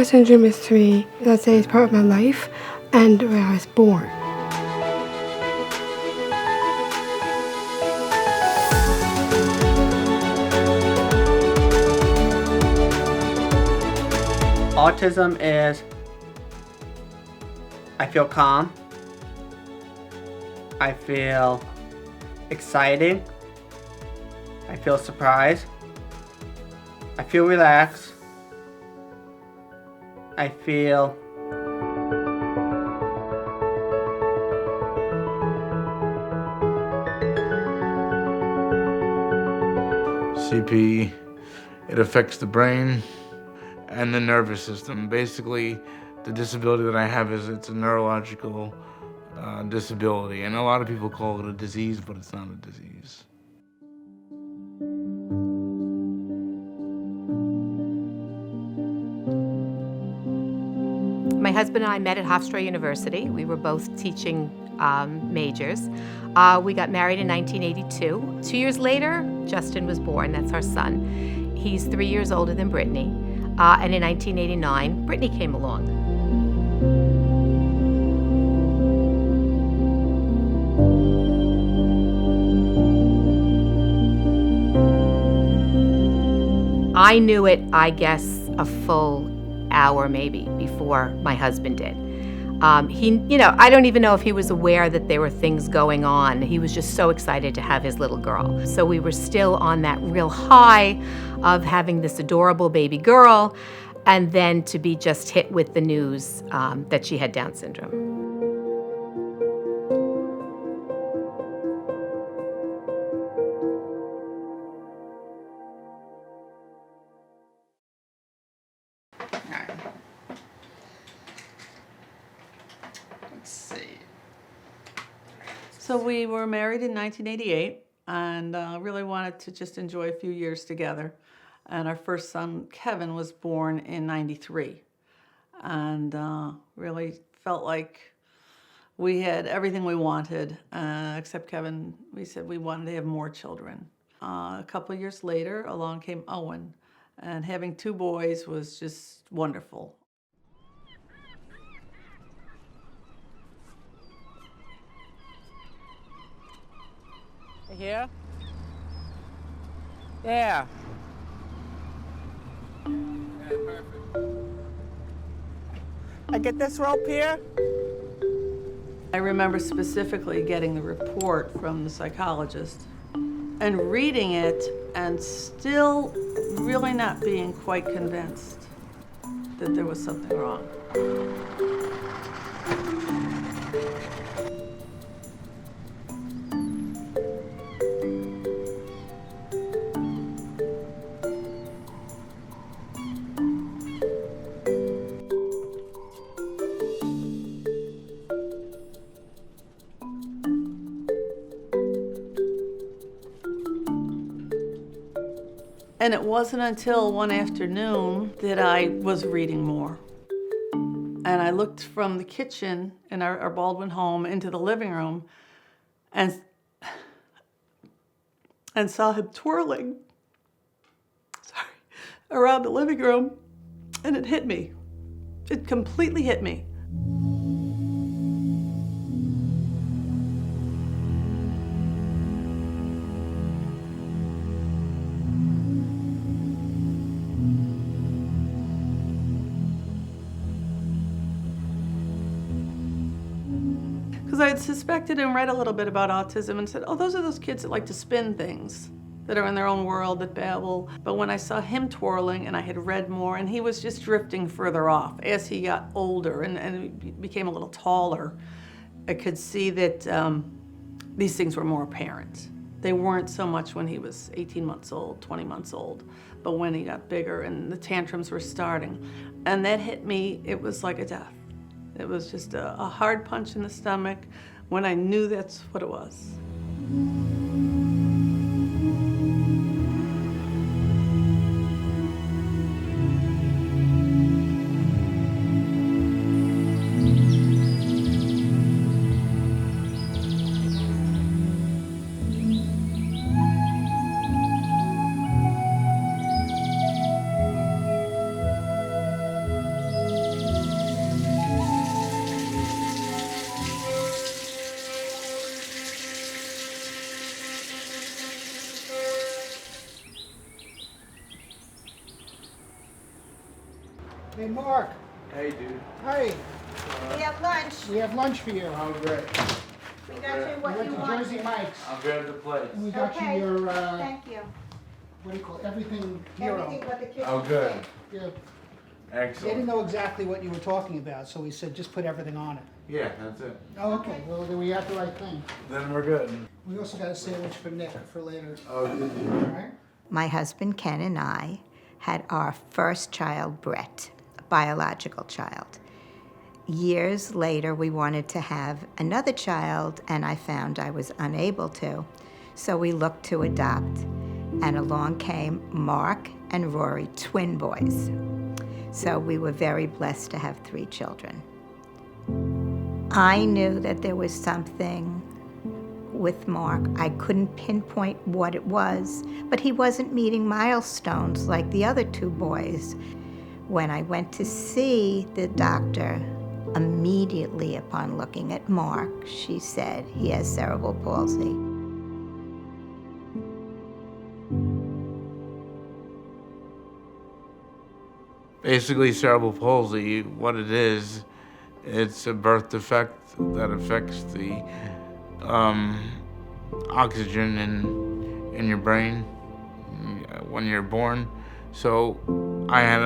syndrome is to me, let's say, it's part of my life and where I was born. Autism is, I feel calm, I feel excited, I feel surprised, I feel relaxed, I feel CP, it affects the brain and the nervous system. Basically, the disability that I have is it's a neurological disability, and a lot of people call it a disease, but it's not a disease. My husband and I met at Hofstra University. We were both teaching majors. We got married in 1982. 2 years later, Justin was born. That's our son. He's 3 years older than Brittany. And in 1989, Brittany came along. I knew it, I guess, a full hour maybe before my husband did. I don't even know if he was aware that there were things going on. He was just so excited to have his little girl. So we were still on that real high of having this adorable baby girl, and then to be just hit with the news that she had Down syndrome. let's see. So we were married in 1988 and really wanted to just enjoy a few years together. And our first son, Kevin, was born in 93. And really felt like we had everything we wanted, except Kevin. We said we wanted to have more children. A couple of years later, along came Owen. And having two boys was just wonderful. Here? Yeah. Perfect. I get this rope here? I remember specifically getting the report from the psychologist and reading it and still really not being quite convinced that there was something wrong. And it wasn't until one afternoon that I was reading more. And I looked from the kitchen in our Baldwin home into the living room and saw him twirling around the living room, and it hit me. It completely hit me. Because I had suspected and read a little bit about autism and said, oh, those are those kids that like to spin things, that are in their own world, that babble. But when I saw him twirling and I had read more, and he was just drifting further off as he got older and became a little taller, I could see that these things were more apparent. They weren't so much when he was 18 months old, 20 months old, but when he got bigger and the tantrums were starting. And that hit me, it was like a death. It was just a hard punch in the stomach when I knew that's what it was. Mark. Hey, dude. Hi. We have lunch. We have lunch for you. Oh, great. We got you We what went you to want. Jersey Mike's. I'll grab the plates. And we got Okay. you your, Thank you. what do you call it? Everything hero. Everything but the kitchen. Oh, good. Yeah. They didn't Excellent. know exactly what you were talking about, so we said just put everything on it. Yeah, that's it. Oh, okay. Well, then we have the right thing. Then we're good. We also got a sandwich for Nick for later. Oh, good. All right? My husband Ken and I had our first child, Brett, a biological child. Years later, we wanted to have another child, and I found I was unable to. So we looked to adopt, and along came Mark and Rory, twin boys. So we were very blessed to have 3 children. I knew that there was something with Mark. I couldn't pinpoint what it was, but he wasn't meeting milestones like the other 2 boys. When I went to see the doctor, immediately upon looking at Mark, she said he has cerebral palsy. Basically, cerebral palsy, what it is, it's a birth defect that affects the oxygen in your brain when you're born. So I had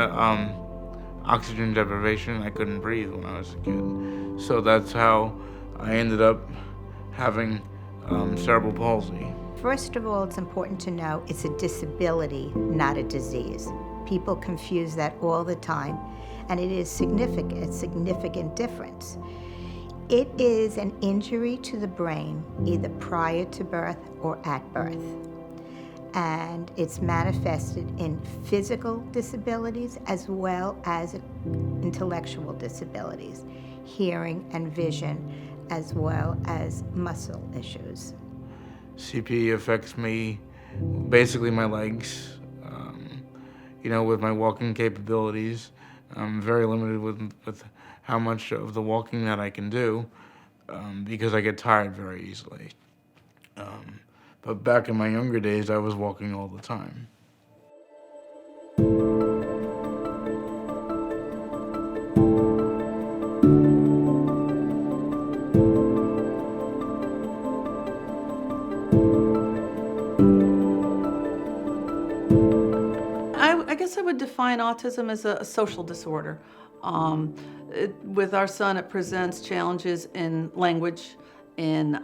oxygen deprivation. I couldn't breathe when I was a kid. So that's how I ended up having cerebral palsy. First of all, it's important to know it's a disability, not a disease. People confuse that all the time, and it is significant, a significant difference. It is an injury to the brain, either prior to birth or at birth. And it's manifested in physical disabilities as well as intellectual disabilities, hearing and vision, as well as muscle issues. CP affects me, basically my legs. With my walking capabilities, I'm very limited with how much of the walking that I can do because I get tired very easily. But back in my younger days, I was walking all the time. I guess I would define autism as a social disorder. With our son, it presents challenges in language, in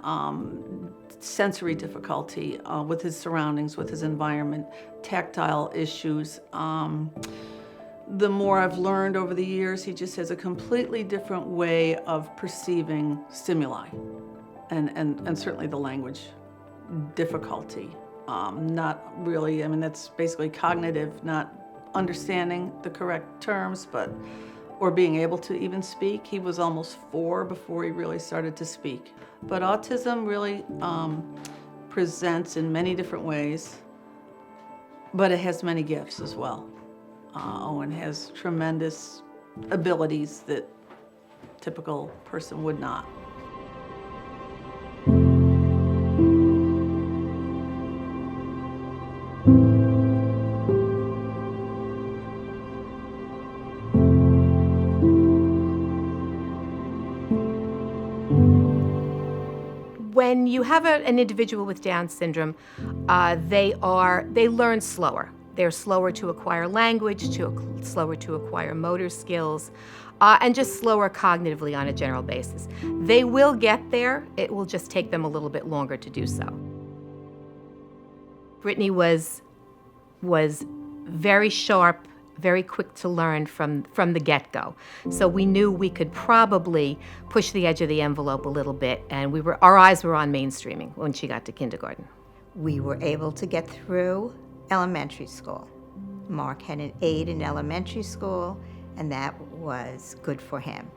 sensory difficulty with his surroundings, with his environment, tactile issues. The more I've learned over the years, he just has a completely different way of perceiving stimuli, and certainly the language difficulty. Not really, that's basically cognitive, not understanding the correct terms, or being able to even speak. He was almost 4 before he really started to speak. But autism really presents in many different ways, but it has many gifts as well. Owen has tremendous abilities that a typical person would not. When you have an individual with Down syndrome, they learn slower. They're slower to acquire language, slower to acquire motor skills, and just slower cognitively on a general basis. They will get there. It will just take them a little bit longer to do so. Brittany was very sharp, very quick to learn from the get-go. So we knew we could probably push the edge of the envelope a little bit, and our eyes were on mainstreaming when she got to kindergarten. We were able to get through elementary school. Mark had an 8 in elementary school, and that was good for him.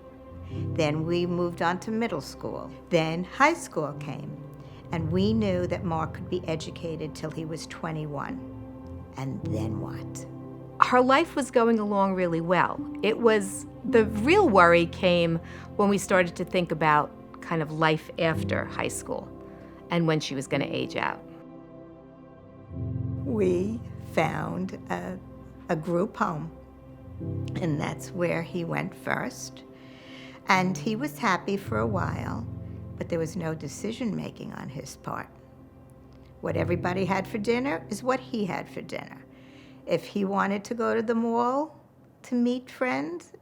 Then we moved on to middle school. Then high school came, and we knew that Mark could be educated till he was 21. And then what? Her life was going along really well. The real worry came when we started to think about kind of life after high school and when she was going to age out. We found a group home And that's where he went first. And he was happy for a while, but there was no decision-making on his part. What everybody had for dinner is what he had for dinner. If he wanted to go to the mall to meet friends,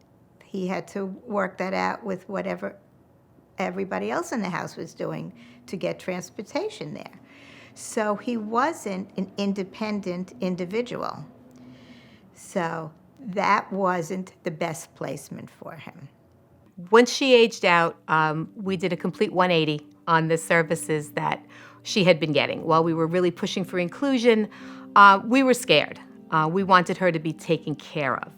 he had to work that out with whatever everybody else in the house was doing to get transportation there. So he wasn't an independent individual. So that wasn't the best placement for him. Once she aged out, we did a complete 180 on the services that she had been getting. While we were really pushing for inclusion, we were scared. We wanted her to be taken care of.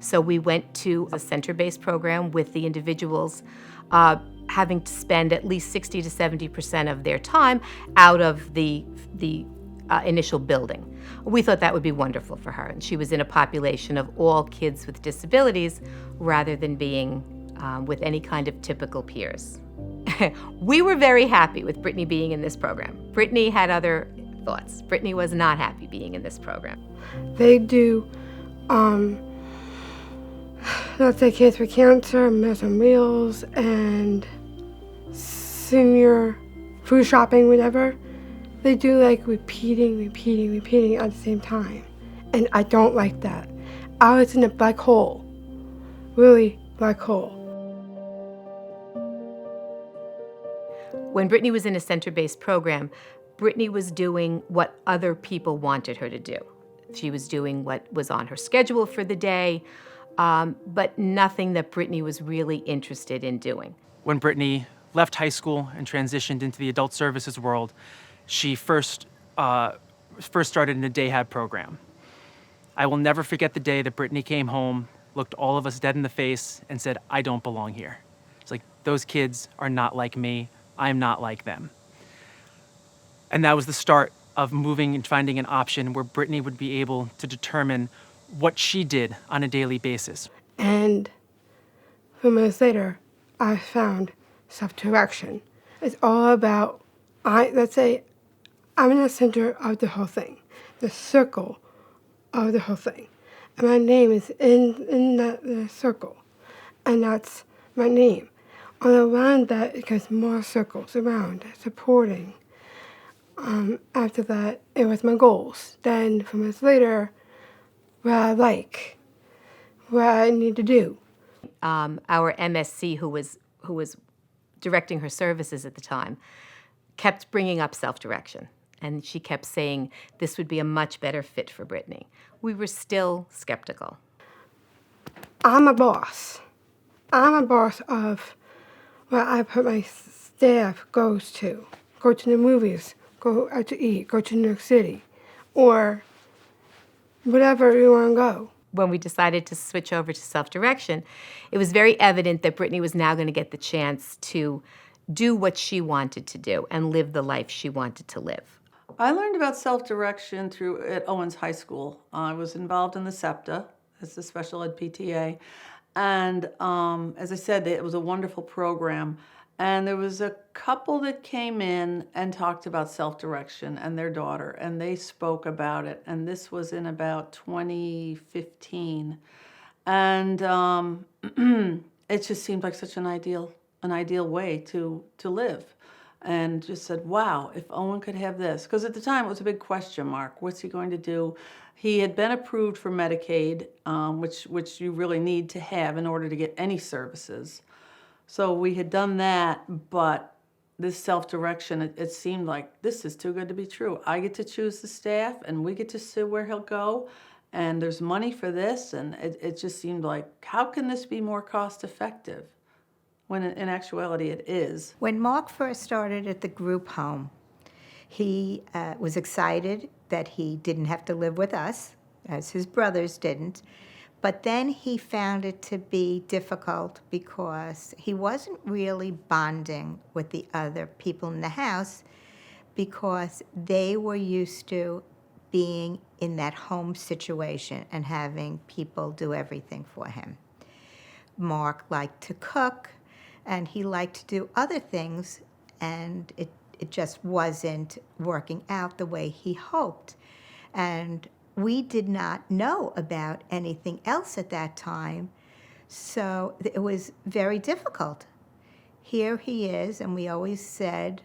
So we went to a center-based program with the individuals having to spend at least 60 to 70% of their time out of the initial building. We thought that would be wonderful for her. And she was in a population of all kids with disabilities rather than being with any kind of typical peers. We were very happy with Brittany being in this program. Brittany had other thoughts. Brittany was not happy being in this program. They do, let's say kids with cancer, Meals on Wheels, and senior food shopping, whatever. They do like repeating at the same time. And I don't like that. I was in a black hole, really black hole. When Brittany was in a center-based program, Brittany was doing what other people wanted her to do. She was doing what was on her schedule for the day, but nothing that Brittany was really interested in doing. When Brittany left high school and transitioned into the adult services world, she first started in a day hab program. I will never forget the day that Brittany came home, looked all of us dead in the face, and said, "I don't belong here." It's like, those kids are not like me. I'm not like them. And that was the start of moving and finding an option where Brittany would be able to determine what she did on a daily basis. And a few minutes later, I found self-direction. It's all about, let's say, I'm in the center of the whole thing, the circle of the whole thing. And my name is in the circle, and that's my name. All around that, it goes more circles around, supporting. After that, it was my goals. Then, a few minutes later, what I like, what I need to do. Our MSC, who was directing her services at the time, kept bringing up self-direction. And she kept saying this would be a much better fit for Brittany. We were still skeptical. I'm a boss. I'm a boss of where I put my staff goes to. Go to the movies, go out to eat, go to New York City, or whatever you want to go. When we decided to switch over to self-direction, it was very evident that Brittany was now going to get the chance to do what she wanted to do and live the life she wanted to live. I learned about self-direction at Owens High School. I was involved in the SEPTA, that's the special ed PTA, and as I said, it was a wonderful program. And there was a couple that came in and talked about self-direction and their daughter, and they spoke about it. And this was in about 2015, and it just seemed like such an ideal way to live. And just said, wow, if Owen could have this. Because at the time, it was a big question mark. What's he going to do? He had been approved for Medicaid, which you really need to have in order to get any services. So we had done that, but this self-direction, it seemed like this is too good to be true. I get to choose the staff, and we get to see where he'll go, and there's money for this, and it just seemed like, how can this be more cost-effective? When in actuality it is. When Mark first started at the group home, he was excited that he didn't have to live with us, as his brothers didn't. But then he found it to be difficult because he wasn't really bonding with the other people in the house because they were used to being in that home situation and having people do everything for him. Mark liked to cook, and he liked to do other things, and it just wasn't working out the way he hoped. And we did not know about anything else at that time, so it was very difficult. Here he is, and we always said,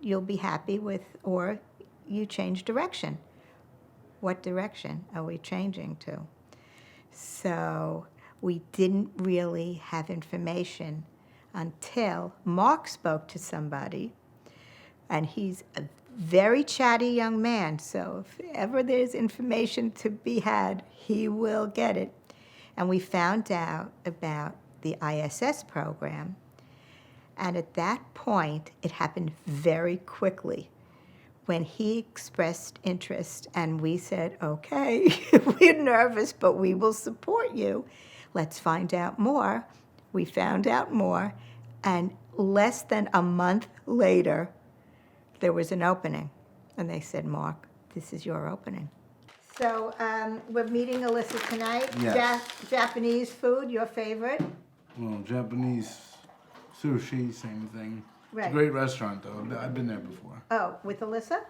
you'll be happy with, or you change direction. What direction are we changing to? So we didn't really have information until Mark spoke to somebody, and he's a very chatty young man, so if ever there's information to be had, he will get it. And we found out about the ISS program, and at that point, it happened very quickly. When he expressed interest and we said, okay, we're nervous, but we will support you. Let's find out more. We found out more, and less than a month later, there was an opening. And they said, Mark, this is your opening. So we're meeting Alyssa tonight. Yes. Japanese food, your favorite? Well, Japanese sushi, same thing. It's Right. a great restaurant, though. I've been there before. Oh, with Alyssa?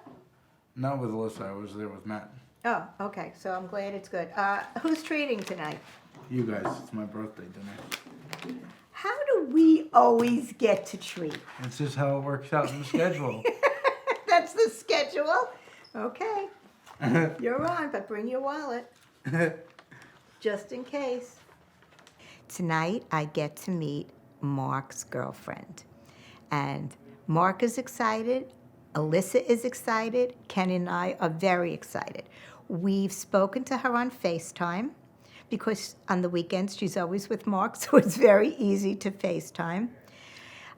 Not with Alyssa. I was there with Matt. Oh, okay, so I'm glad it's good. Who's treating tonight? You guys, it's my birthday dinner. How do we always get to treat? It's just how it works out in the schedule. That's the schedule? Okay. You're on, but bring your wallet. Just in case. Tonight, I get to meet Mark's girlfriend. And Mark is excited. Alyssa is excited. Ken and I are very excited. We've spoken to her on FaceTime because on the weekends she's always with Mark, so it's very easy to FaceTime.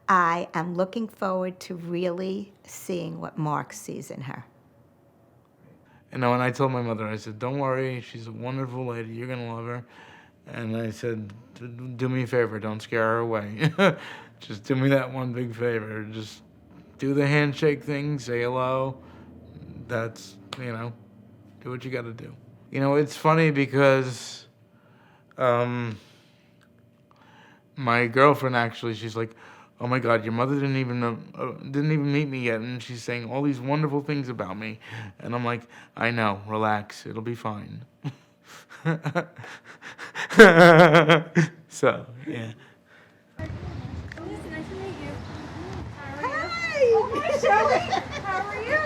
I am looking forward to really seeing what Mark sees in her. You know, and I told my mother, I said, don't worry, she's a wonderful lady, you're going to love her. And I said, do me a favor, don't scare her away. Just do me that one big favor. Just do the handshake thing, say hello. That's, you know, do what you got to do. You know, it's funny because my girlfriend actually, she's like, oh my God, your mother didn't even meet me yet, and she's saying all these wonderful things about me. And I'm like, I know, relax, it'll be fine. So, yeah. Nice to meet you. Hi! Oh, Shelley! How are you?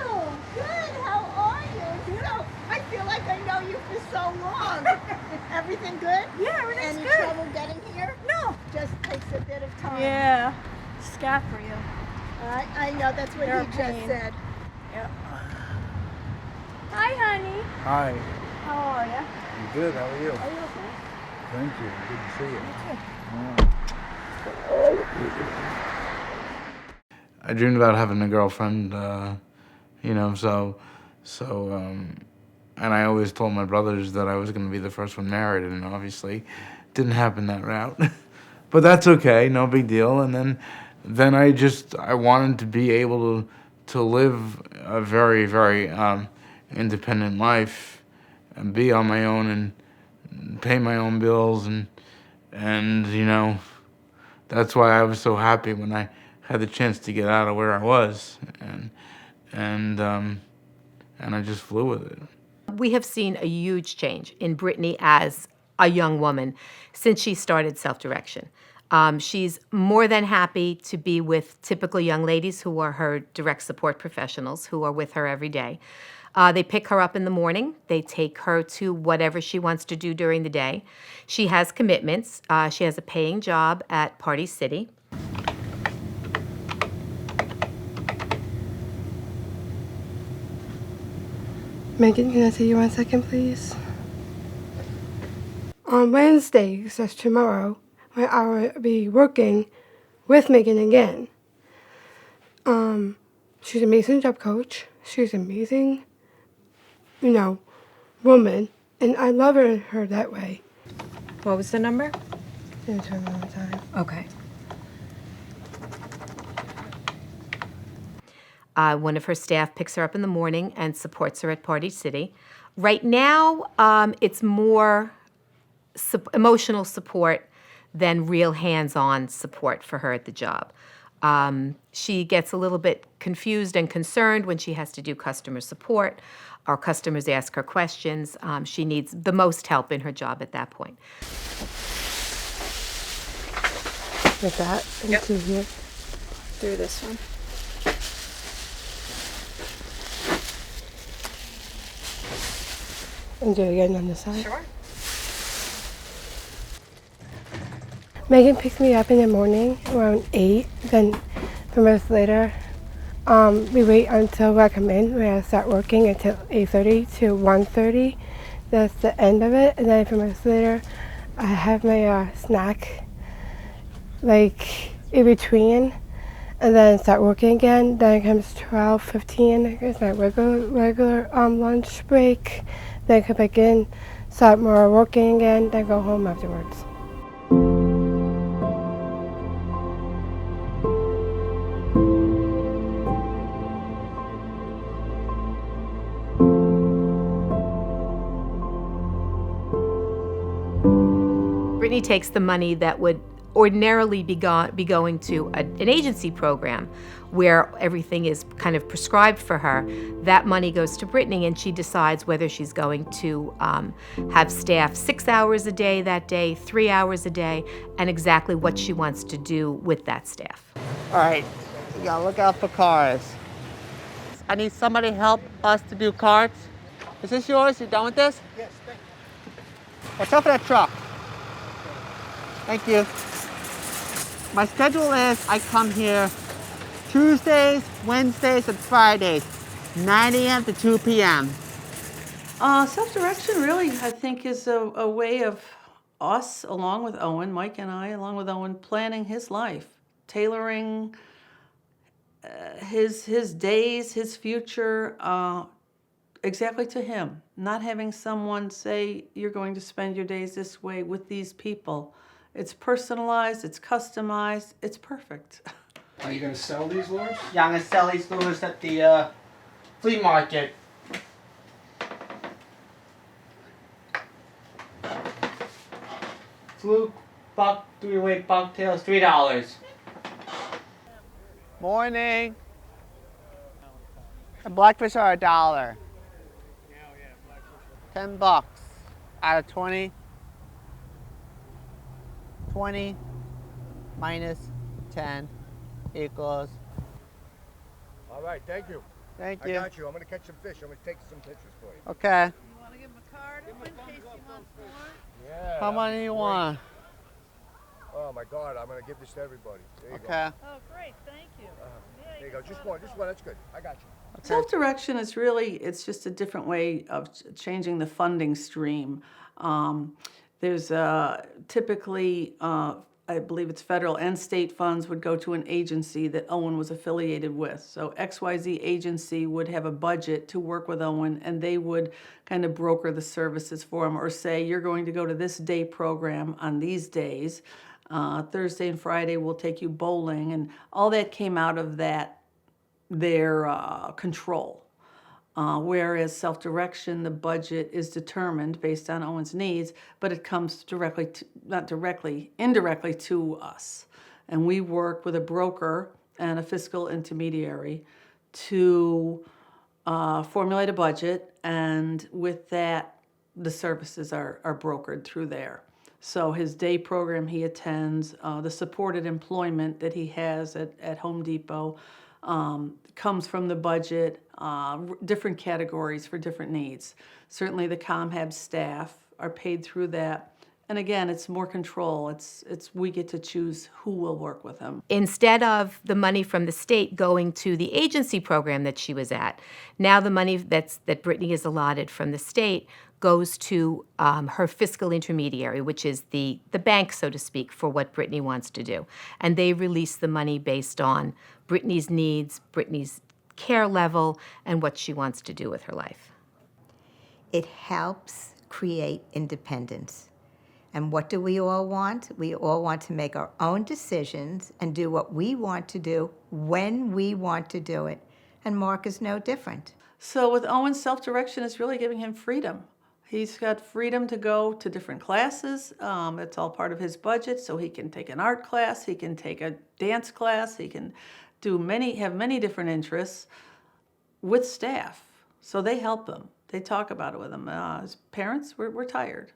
Good, how are you? You know, I feel like I know you for so long. Everything good? Yeah, everything's Any good. trouble getting here? No. Just takes a bit of time. Yeah. Scat for you. I know, that's what You're he a just pain. said. Yep. Hi, honey. Hi. How are ya? I'm good, how are you? Are you okay? Thank you, good to see you. I dreamed about having a girlfriend, you know, and I always told my brothers that I was going to be the first one married, and obviously it didn't happen that route. But that's okay, no big deal. And then I wanted to be able to live a very, very independent life and be on my own and pay my own bills and you know, that's why I was so happy when I had the chance to get out of where I was, and I just flew with it. We have seen a huge change in Brittany as a young woman since she started self-direction. She's more than happy to be with typical young ladies who are her direct support professionals who are with her every day. They pick her up in the morning. They take her to whatever she wants to do during the day. She has commitments. She has a paying job at Party City. Megan, can I see you 1 second, please? On Wednesdays, that's tomorrow, when I will be working with Megan again. She's an amazing job coach. She's an amazing, you know, woman, and I love her that way. What was the number? Didn't turn me on time. Okay. One of her staff picks her up in the morning and supports her at Party City. Right now, it's more emotional support than real hands-on support for her at the job. She gets a little bit confused and concerned when she has to do customer support or customers ask her questions. She needs the most help in her job at that point. Like that into here. Through this one. And do it again on the side. Sure. Megan picks me up in the morning around 8. Then 3 minutes later, we wait until I come in. We start working until 8:30 to 1:30. That's the end of it. And then 3 minutes later, I have my snack, like in between, and then start working again. Then it comes 12:15. It's my regular lunch break. Then come back in, start more working again. Then go home afterwards. Brittany takes the money that would ordinarily be going to an agency program where everything is kind of prescribed for her. That money goes to Brittany, and she decides whether she's going to have staff 6 hours a day that day, 3 hours a day, and exactly what she wants to do with that staff. All right, you gotta look out for cars. I need somebody to help us to do carts. Is this yours? You done with this? Yes, thank you. Watch out for that truck. Thank you. My schedule is I come here Tuesdays, Wednesdays, and Fridays, 9 a.m. to 2 p.m. Self-direction really, I think, is a way of us, along with Owen, Mike and I, along with Owen, planning his life, tailoring his days, his future, exactly to him. Not having someone say, you're going to spend your days this way with these people. It's personalized, it's customized, it's perfect. Are you going to sell these lures? Yeah, I'm gonna sell these lures at the flea market. Fluke, buck, 3-weight bucktails, $3. Morning. The blackfish are $1. 10 bucks out of 20. 20 minus 10 equals. All right, thank you. Thank I you. got you. I'm gonna catch some fish. I'm gonna take some pictures for you. Okay. You want to give him a card in case he wants more? Yeah. How many do you want? Oh my God, I'm gonna give this to everybody. There you go. Okay. Oh, great. Thank you. There you go. Just one. That's good. I got you. Self-direction is really, it's just a different way of changing the funding stream. There's typically, I believe it's federal and state funds would go to an agency that Owen was affiliated with. So XYZ agency would have a budget to work with Owen, and they would kind of broker the services for him, or say, you're going to go to this day program on these days. Thursday and Friday we'll take you bowling, and all that came out of their control. Whereas self-direction, the budget is determined based on Owen's needs, but it comes indirectly to us. And we work with a broker and a fiscal intermediary to formulate a budget, and with that, the services are brokered through there. So his day program he attends, the supported employment that he has at Home Depot, comes from the budget, different categories for different needs. Certainly the ComHab staff are paid through that. And again, it's more control. It's we get to choose who will work with him. Instead of the money from the state going to the agency program that she was at, now the money that Brittany is allotted from the state goes to her fiscal intermediary, which is the bank, so to speak, for what Brittany wants to do. And they release the money based on Brittany's needs, Brittany's care level, and what she wants to do with her life. It helps create independence. And what do we all want? We all want to make our own decisions and do what we want to do when we want to do it. And Mark is no different. So with Owen's self-direction, it's really giving him freedom. He's got freedom to go to different classes. It's all part of his budget, so he can take an art class, he can take a dance class, he can have many different interests with staff. So they help him. They talk about it with him. As parents, we're tired.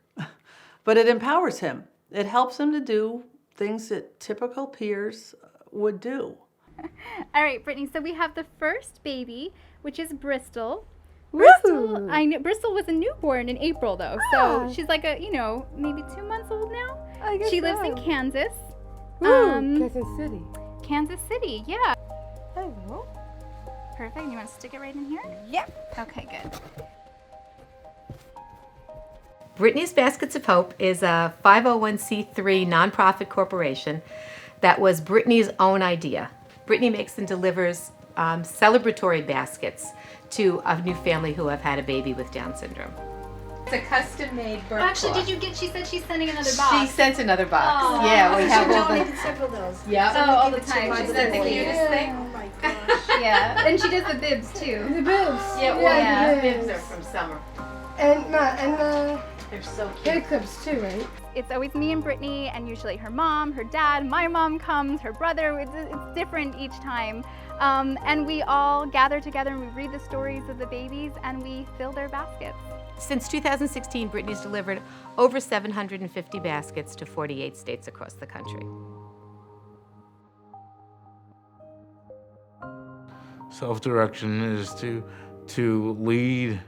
But it empowers him. It helps him to do things that typical peers would do. All right, Brittany, so we have the first baby, which is Bristol. Bristol, I know Bristol was a newborn in April though, so she's like a, maybe 2 months old now. I guess She lives in Kansas. Kansas City. Kansas City, yeah. Hello. Perfect. You want to stick it right in here? Yep. Okay, good. Brittany's Baskets of Hope is a 501c3 nonprofit corporation that was Brittany's own idea. Brittany makes and delivers celebratory baskets to a new family who have had a baby with Down syndrome. It's a custom-made birth Actually, cloth. she said she's sending another box. She sent another box. Oh. Yeah, we have She all the... donated several of those. Yeah. Oh, all the time. Isn't that the cutest thing? Oh my gosh. Yeah, and she does the bibs too. The boobs. Yeah, the bibs are from summer. And the They're so hair cute. clips too, right? It's always me and Brittany, and usually her mom, her dad, my mom comes, her brother. It's different each time. And we all gather together and we read the stories of the babies and we fill their baskets. Since 2016, Brittany's delivered over 750 baskets to 48 states across the country. Self-direction is to lead,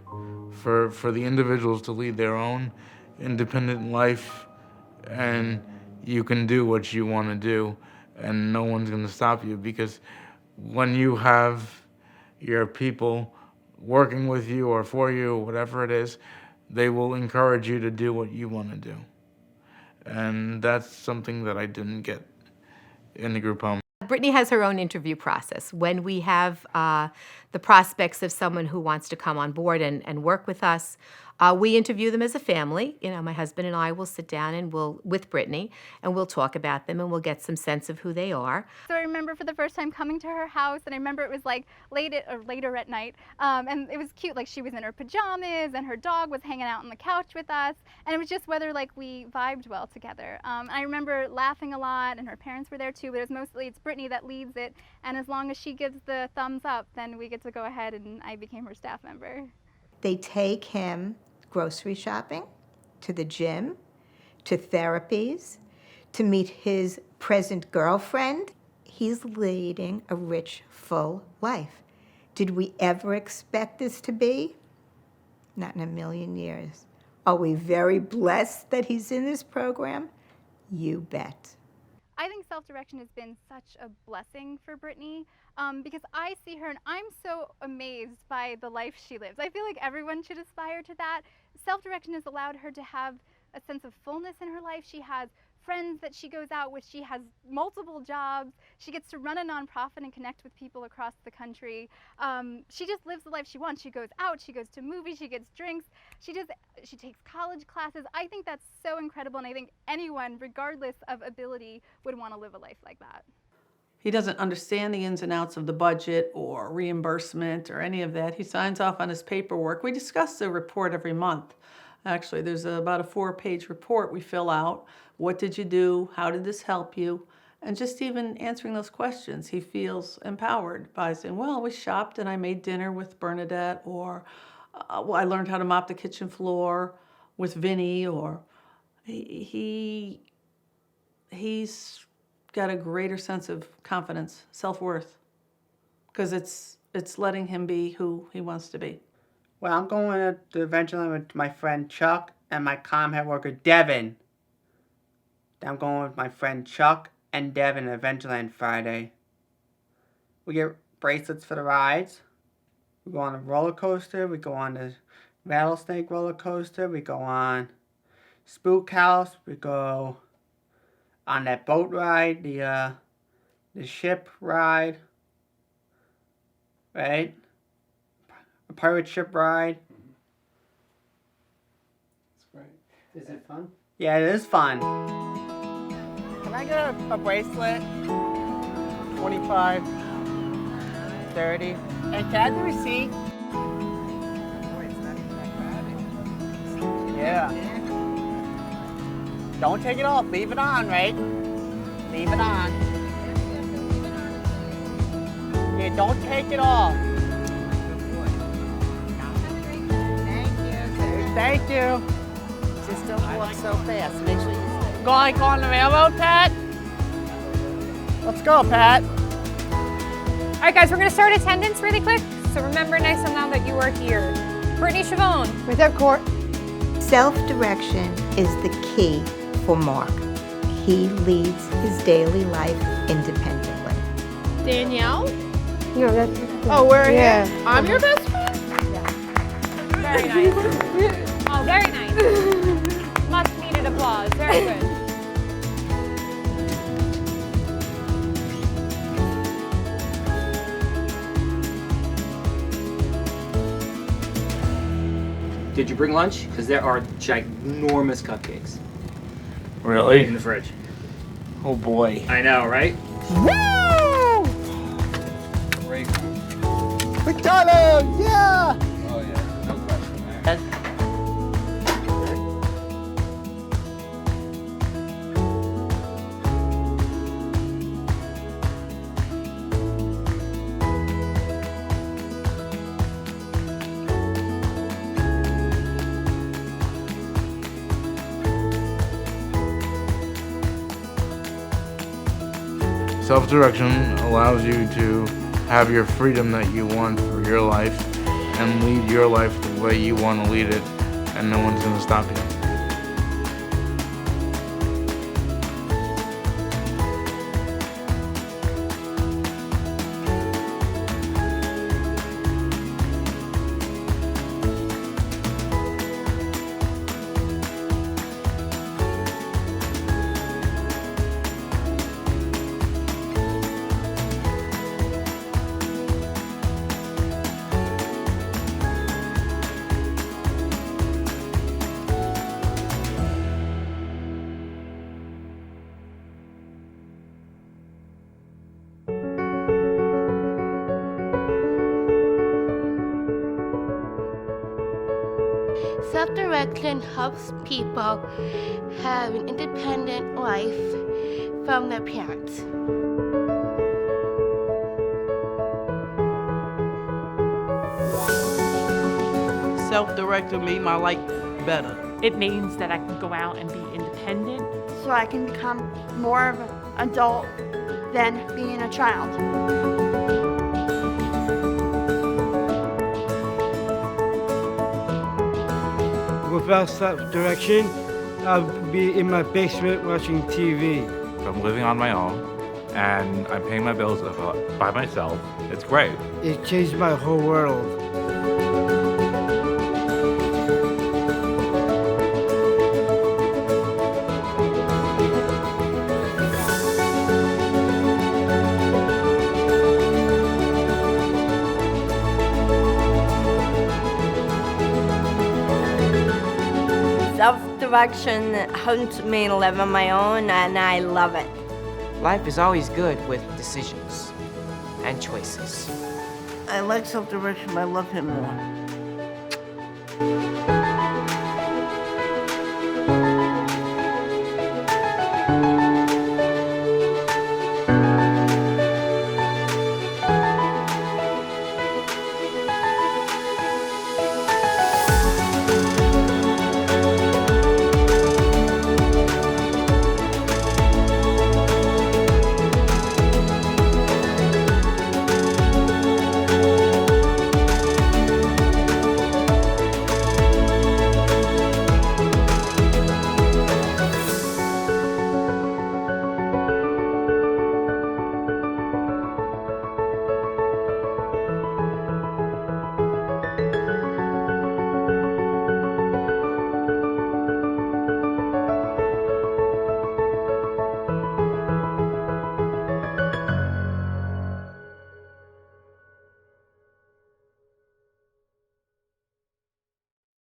for the individuals to lead their own independent life, and you can do what you want to do, and no one's going to stop you, because when you have your people working with you or for you, whatever it is, they will encourage you to do what you want to do. And that's something that I didn't get in the group home. Brittany has her own interview process. When we have the prospects of someone who wants to come on board and work with us, we interview them as a family. My husband and I will sit down and with Brittany, and we'll talk about them and we'll get some sense of who they are. So I remember for the first time coming to her house, and I remember it was like later at night, and it was cute. Like she was in her pajamas, and her dog was hanging out on the couch with us, and it was just whether like we vibed well together. I remember laughing a lot, and her parents were there too. But it's Brittany that leads it, and as long as she gives the thumbs up, then we get to go ahead, and I became her staff member. They take him grocery shopping, to the gym, to therapies, to meet his present girlfriend. He's leading a rich, full life. Did we ever expect this to be? Not in a million years. Are we very blessed that he's in this program? You bet. I think self-direction has been such a blessing for Brittany because I see her and I'm so amazed by the life she lives. I feel like everyone should aspire to that. Self-direction has allowed her to have a sense of fullness in her life. She has friends that she goes out with. She has multiple jobs. She gets to run a nonprofit and connect with people across the country. She just lives the life she wants. She goes out, she goes to movies, she gets drinks, she takes college classes. I think that's so incredible, and I think anyone, regardless of ability, would want to live a life like that. He doesn't understand the ins and outs of the budget or reimbursement or any of that. He signs off on his paperwork. We discuss the report every month. Actually, there's about a 4-page report we fill out. What did you do? How did this help you? And just even answering those questions, he feels empowered by saying, well, we shopped and I made dinner with Bernadette, or well, I learned how to mop the kitchen floor with Vinny, or he's got a greater sense of confidence, self-worth, because it's letting him be who he wants to be. Well, I'm going to Evangeline with my friend Chuck and my ComHead worker Devin. Then I'm going with my friend Chuck and Devin at Evangeline Friday. We get bracelets for the rides. We go on a roller coaster. We go on the rattlesnake roller coaster. We go on Spook House. We go on that boat ride, the ship ride, right? A pirate ship ride. That's great. Is it fun? Yeah, it is fun. Can I get a bracelet? 25, 30. And can I have the receipt? Boy, it's not even that bad. Yeah. Don't take it off. Leave it on, right? Leave it on. Yeah, don't take it off. Thank you. Just don't walk so fast. Make sure you stay. Going on the railroad, Pat? Let's go, Pat. All right, guys, we're going to start attendance really quick. So remember next time now that you are here. Brittany Chavone. With that court. Self-direction is the key for Mark. He leads his daily life independently. Danielle? No, that's. Oh, we're Yeah. here. I'm your best friend? Very nice. Oh, very nice. Much needed applause. Very good. Did you bring lunch? Because there are ginormous cupcakes Really? in the fridge. Oh boy. I know, right? Woo! Great. McDonald's, yeah! Oh yeah, no question there. Self-direction allows you to have your freedom that you want for your life and lead your life the way you want to lead it, and no one's going to stop you. Self-direction helps people have an independent life from their parents. Self-directed made my life better. It means that I can go out and be independent. So I can become more of an adult than being a child. Without self-direction, I'd be in my basement watching TV. I'm living on my own, and I'm paying my bills by myself. It's great. It changed my whole world. Self-direction helps me live on my own, and I love it. Life is always good with decisions and choices. I like self-direction, but I love him more.